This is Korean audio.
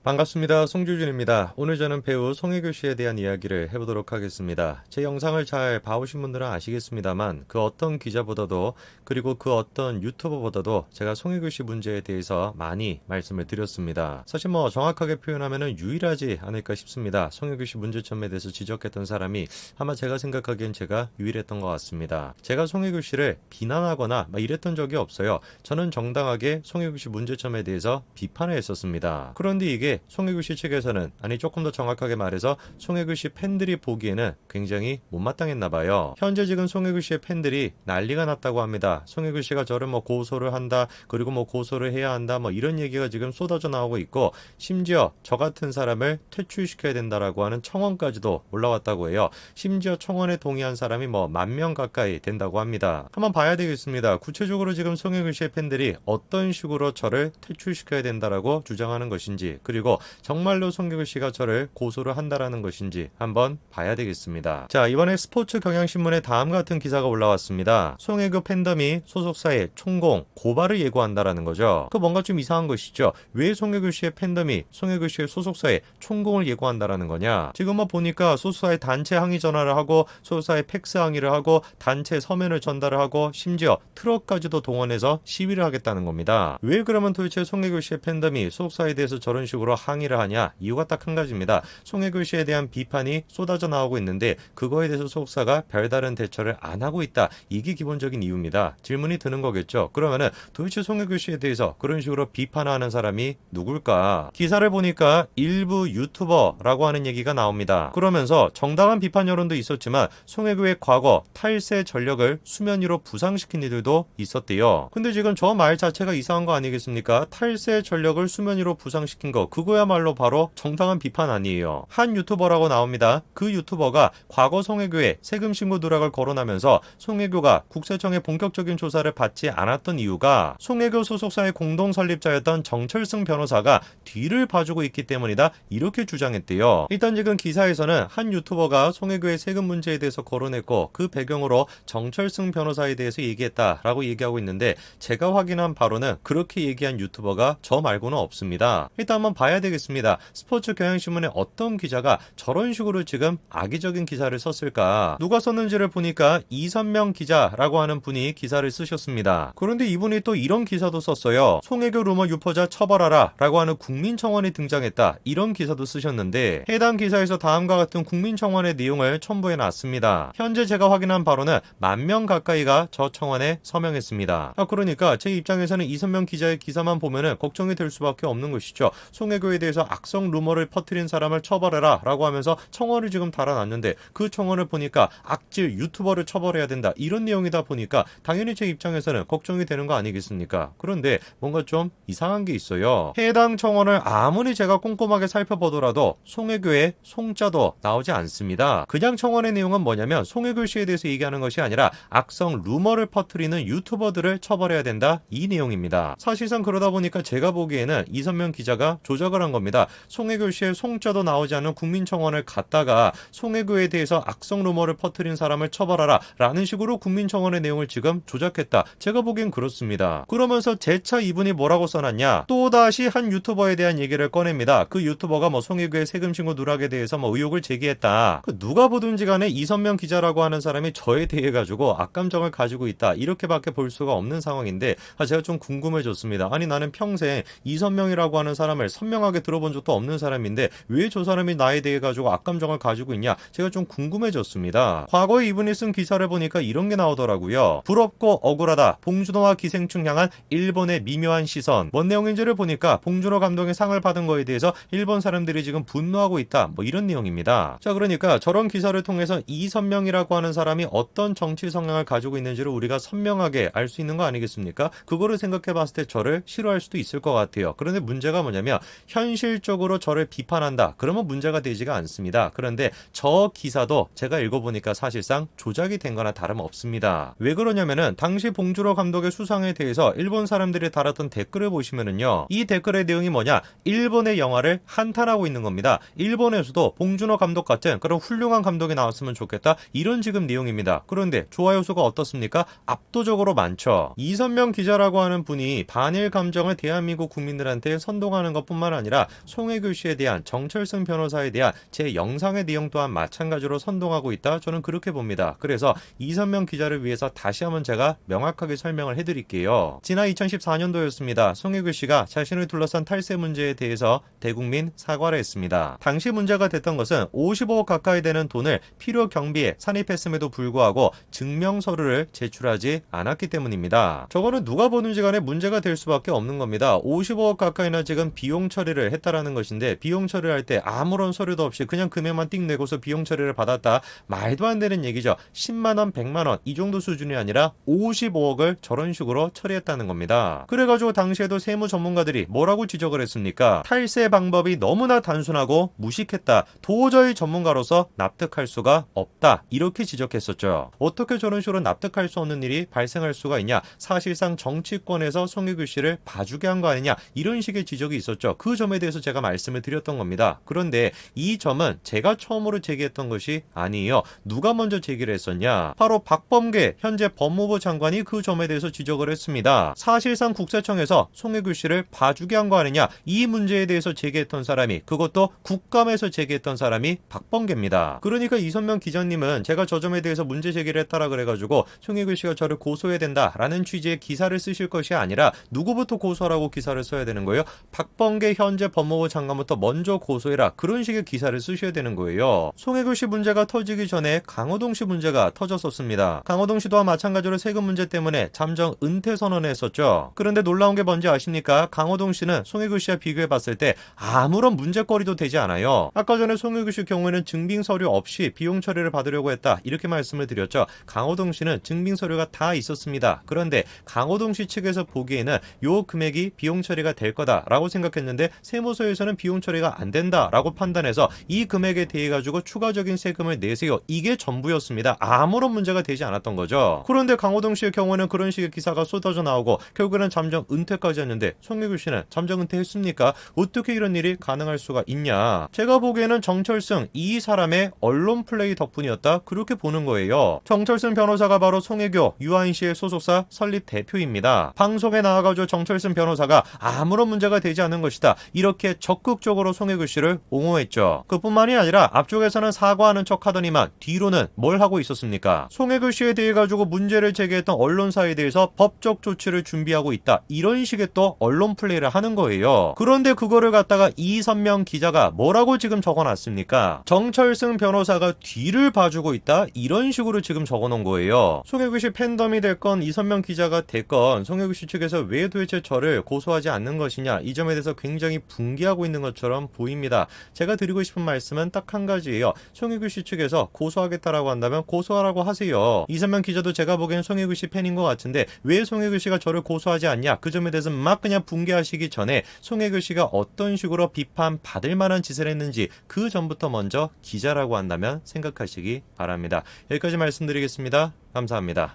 반갑습니다. 송규준입니다. 오늘 저는 배우 송혜교 씨에 대한 이야기를 해보도록 하겠습니다. 제 영상을 잘 봐오신 분들은 아시겠습니다만 그 어떤 기자보다도 그리고 그 어떤 유튜버보다도 제가 송혜교 씨 문제에 대해서 많이 말씀을 드렸습니다. 사실 정확하게 표현하면 유일하지 않을까 싶습니다. 송혜교 씨 문제점에 대해서 지적했던 사람이 아마 제가 생각하기엔 제가 유일했던 것 같습니다. 제가 송혜교 씨를 비난하거나 이랬던 적이 없어요. 저는 정당하게 송혜교 씨 문제점에 대해서 비판을 했었습니다. 그런데 이게 송혜교 씨 측에서는 조금 더 정확하게 말해서 송혜교 씨 팬들이 보기에는 굉장히 못마땅했나 봐요. 현재 지금 송혜교 씨의 팬들이 난리가 났다고 합니다. 송혜교 씨가 저를 고소를 한다, 그리고 고소를 해야 한다, 이런 얘기가 지금 쏟아져 나오고 있고, 심지어 저 같은 사람을 퇴출시켜야 된다라고 하는 청원까지도 올라왔다고 해요. 심지어 청원에 동의한 사람이 10,000명 가까이 된다고 합니다. 한번 봐야 되겠습니다. 구체적으로 지금 송혜교 씨의 팬들이 어떤 식으로 저를 퇴출시켜야 된다라고 주장하는 것인지, 그리고 정말로 송혜교 씨가 저를 고소를 한다라는 것인지 한번 봐야 되겠습니다. 자, 이번에 스포츠 경향신문에 다음 같은 기사가 올라왔습니다. 송혜교 팬덤이 소속사에 총공, 고발을 예고한다라는 거죠. 뭔가 좀 이상한 것이죠. 왜 송혜교 씨의 팬덤이 송혜교 씨의 소속사에 총공을 예고한다라는 거냐? 지금 보니까 소속사에 단체 항의 전화를 하고, 소속사에 팩스 항의를 하고, 단체 서면을 전달을 하고, 심지어 트럭까지도 동원해서 시위를 하겠다는 겁니다. 왜 그러면 도대체 송혜교 씨의 팬덤이 소속사에 대해서 저런 식으로 항의를 하냐? 이유가 딱 한 가지입니다. 송혜교 씨에 대한 비판이 쏟아져 나오고 있는데 그거에 대해서 소속사가 별다른 대처를 안 하고 있다. 이게 기본적인 이유입니다. 질문이 드는 거겠죠. 그러면은 도대체 송혜교 씨에 대해서 그런 식으로 비판하는 사람이 누굴까? 기사를 보니까 일부 유튜버라고 하는 얘기가 나옵니다. 그러면서 정당한 비판 여론도 있었지만 송혜교의 과거 탈세 전력을 수면 위로 부상시킨 이들도 있었대요. 근데 지금 저 말 자체가 이상한 거 아니겠습니까? 탈세 전력을 수면 위로 부상시킨 거, 그거야말로 바로 정당한 비판 아니에요. 한 유튜버라고 나옵니다. 그 유튜버가 과거 송혜교에 세금 신고 누락을 거론하면서 송혜교가 국세청의 본격적인 조사를 받지 않았던 이유가 송혜교 소속사의 공동 설립자였던 정철승 변호사가 뒤를 봐주고 있기 때문이다, 이렇게 주장했대요. 일단 지금 기사에서는 한 유튜버가 송혜교의 세금 문제에 대해서 거론했고 그 배경으로 정철승 변호사에 대해서 얘기했다라고 얘기하고 있는데, 제가 확인한 바로는 그렇게 얘기한 유튜버가 저 말고는 없습니다. 일단 한번 봐야 되겠습니다. 스포츠 경향신문의 어떤 기자가 저런 식으로 지금 악의적인 기사를 썼을까? 누가 썼는지를 보니까 이선명 기자라고 하는 분이 기사를 쓰셨습니다. 그런데 이분이 또 이런 기사도 썼어요. 송혜교 루머 유포자 처벌하라 라고 하는 국민청원이 등장했다, 이런 기사도 쓰셨는데, 해당 기사에서 다음과 같은 국민청원의 내용을 첨부해 놨습니다. 현재 제가 확인한 바로는 10,000명 가까이가 저 청원에 서명했습니다. 그러니까 제 입장에서는 이선명 기자의 기사만 보면은 걱정이 될 수밖에 없는 것이죠. 송혜교에 대해서 악성 루머를 퍼뜨린 사람을 처벌해라 라고 하면서 청원을 지금 달아놨는데, 그 청원을 보니까 악질 유튜버를 처벌해야 된다, 이런 내용이다 보니까 당연히 제 입장에서는 걱정이 되는 거 아니겠습니까? 그런데 뭔가 좀 이상한 게 있어요. 해당 청원을 아무리 제가 꼼꼼하게 살펴보더라도 송혜교의 송자도 나오지 않습니다. 그냥 청원의 내용은 뭐냐면 송혜교 씨에 대해서 얘기하는 것이 아니라 악성 루머를 퍼뜨리는 유튜버들을 처벌해야 된다, 이 내용입니다. 사실상 그러다 보니까 제가 보기에는 이선명 기자가 조작을 한 겁니다. 송혜교 씨의 송자도 나오지 않은 국민청원을 갖다가 송혜교에 대해서 악성 루머를 퍼뜨린 사람을 처벌하라 라는 식으로 국민청원의 내용을 지금 조작했다, 제가 보기엔 그렇습니다. 그러면서 재차 이분이 뭐라고 써놨냐, 또다시 한 유튜버에 대한 얘기를 꺼냅니다. 그 유튜버가 송혜교의 세금 신고 누락에 대해서 의혹을 제기했다. 누가 보든지 간에 이선명 기자라고 하는 사람이 저에 대해 가지고 악감정을 가지고 있다, 이렇게밖에 볼 수가 없는 상황인데, 제가 좀 궁금해졌습니다. 아니, 나는 평생 이선명이라고 하는 사람을 선명하게 들어본 적도 없는 사람인데 왜 저 사람이 나에 대해 가지고 악감정을 가지고 있냐, 제가 좀 궁금해졌습니다. 과거에 이분이 쓴 기사를 보니까 이런 게 나오더라고요. 부럽고 억울하다, 봉준호와 기생충 향한 일본의 미묘한 시선. 뭔 내용인지를 보니까 봉준호 감독의 상을 받은 거에 대해서 일본 사람들이 지금 분노하고 있다, 이런 내용입니다. 자, 그러니까 저런 기사를 통해서 이선명이라고 하는 사람이 어떤 정치 성향을 가지고 있는지를 우리가 선명하게 알 수 있는 거 아니겠습니까? 그거를 생각해 봤을 때 저를 싫어할 수도 있을 것 같아요. 그런데 문제가 뭐냐면 현실적으로 저를 비판한다, 그러면 문제가 되지가 않습니다. 그런데 저 기사도 제가 읽어보니까 사실상 조작이 된 거나 다름없습니다. 왜 그러냐면은 당시 봉준호 감독의 수상에 대해서 일본 사람들이 달았던 댓글을 보시면은요, 이 댓글의 내용이 뭐냐, 일본의 영화를 한탄하고 있는 겁니다. 일본에서도 봉준호 감독 같은 그런 훌륭한 감독이 나왔으면 좋겠다, 이런 지금 내용입니다. 그런데 좋아요 수가 어떻습니까? 압도적으로 많죠. 이선명 기자라고 하는 분이 반일 감정을 대한민국 국민들한테 선동하는 것뿐만 아니라 송혜교 씨에 대한, 정철승 변호사에 대한 제 영상의 내용 또한 마찬가지로 선동하고 있다. 저는 그렇게 봅니다. 그래서 이선명 기자를 위해서 다시 한번 제가 명확하게 설명을 해드릴게요. 지난 2014년도였습니다. 송혜교 씨가 자신을 둘러싼 탈세 문제에 대해서 대국민 사과를 했습니다. 당시 문제가 됐던 것은 55억 가까이 되는 돈을 필요 경비에 산입했음에도 불구하고 증명서류를 제출하지 않았기 때문입니다. 저거는 누가 보는지 간에 문제가 될 수밖에 없는 겁니다. 55억 가까이나 지금 비용 처리를 했다라는 것인데, 비용 처리할 때 아무런 서류도 없이 그냥 금액만 띵 내고서 비용 처리를 받았다. 말도 안 되는 얘기죠. 10만원, 100만원 이 정도 수준이 아니라 55억을 저런 식으로 처리했다는 겁니다. 그래가지고 당시에도 세무 전문가들이 뭐라고 지적을 했습니까? 탈세 방법이 너무나 단순하고 무식했다. 도저히 전문가로서 납득할 수가 없다. 이렇게 지적했었죠. 어떻게 저런 식으로 납득할 수 없는 일이 발생할 수가 있냐? 사실상 정치권에서 송혜교 씨를 봐주게 한 거 아니냐? 이런 식의 지적이 있었죠. 그 점에 대해서 제가 말씀을 드렸던 겁니다. 그런데 이 점은 제가 처음으로 제기했던 것이 아니에요. 누가 먼저 제기를 했었냐? 바로 박범계 현재 법무부 장관이 그 점에 대해서 지적을 했습니다. 사실상 국세청에서 송혜교 씨를 봐주게 한 거 아니냐? 이 문제에 대해서 제기했던 사람이, 그것도 국감에서 제기했던 사람이 박범계입니다. 그러니까 이선명 기자님은 제가 저 점에 대해서 문제 제기를 했다라 그래가지고 송혜교 씨가 저를 고소해야 된다라는 취지의 기사를 쓰실 것이 아니라 누구부터 고소하라고 기사를 써야 되는 거예요? 박범계 현재 법무부 장관부터 먼저 고소해라. 그런 식의 기사를 쓰셔야 되는 거예요. 송혜교 씨 문제가 터지기 전에 강호동 씨 문제가 터졌었습니다. 강호동 씨 또한 마찬가지로 세금 문제 때문에 잠정 은퇴 선언을 했었죠. 그런데 놀라운 게 뭔지 아십니까? 강호동 씨는 송혜교 씨와 비교해봤을 때 아무런 문제거리도 되지 않아요. 아까 전에 송혜교 씨 경우에는 증빙 서류 없이 비용 처리를 받으려고 했다. 이렇게 말씀을 드렸죠. 강호동 씨는 증빙 서류가 다 있었습니다. 그런데 강호동 씨 측에서 보기에는 요 금액이 비용 처리가 될 거다라고 생각했는데 세무서에서는 비용 처리가 안 된다라고 판단해서 이 금액에 대해 가지고 추가적인 세금을 내세요. 이게 전부였습니다. 아무런 문제가 되지 않았던 거죠. 그런데 강호동 씨의 경우에는 그런 식의 기사가 쏟아져 나오고 결국에는 잠정 은퇴까지 했는데 송혜교 씨는 잠정 은퇴했습니까? 어떻게 이런 일이 가능할 수가 있냐? 제가 보기에는 정철승 이 사람의 언론 플레이 덕분이었다. 그렇게 보는 거예요. 정철승 변호사가 바로 송혜교, 유아인 씨의 소속사 설립 대표입니다. 방송에 나와가지고 정철승 변호사가 아무런 문제가 되지 않은 것이다. 이렇게 적극적으로 송혜교 씨를 옹호했죠. 그뿐만이 아니라 앞쪽에서는 사과하는 척 하더니만 뒤로는 뭘 하고 있었습니까? 송혜교 씨에 대해 가지고 문제를 제기했던 언론사에 대해서 법적 조치를 준비하고 있다. 이런 식의 또 언론 플레이를 하는 거예요. 그런데 그거를 갖다가 이선명 기자가 뭐라고 지금 적어놨습니까? 정철승 변호사가 뒤를 봐주고 있다. 이런 식으로 지금 적어놓은 거예요. 송혜교 씨 팬덤이 됐건 이선명 기자가 됐건 송혜교 씨 측에서 왜 도대체 저를 고소하지 않는 것이냐, 이 점에 대해서 굉장히 분개하고 있는 것처럼 보입니다. 제가 드리고 싶은 말씀은 딱 한 가지예요. 송혜교 씨 측에서 고소하겠다라고 한다면 고소하라고 하세요. 이선명 기자도 제가 보기엔 송혜교 씨 팬인 것 같은데 왜 송혜교 씨가 저를 고소하지 않냐, 그 점에 대해서 막 그냥 분개하시기 전에 송혜교 씨가 어떤 식으로 비판받을 만한 짓을 했는지 그 전부터 먼저 기자라고 한다면 생각하시기 바랍니다. 여기까지 말씀드리겠습니다. 감사합니다.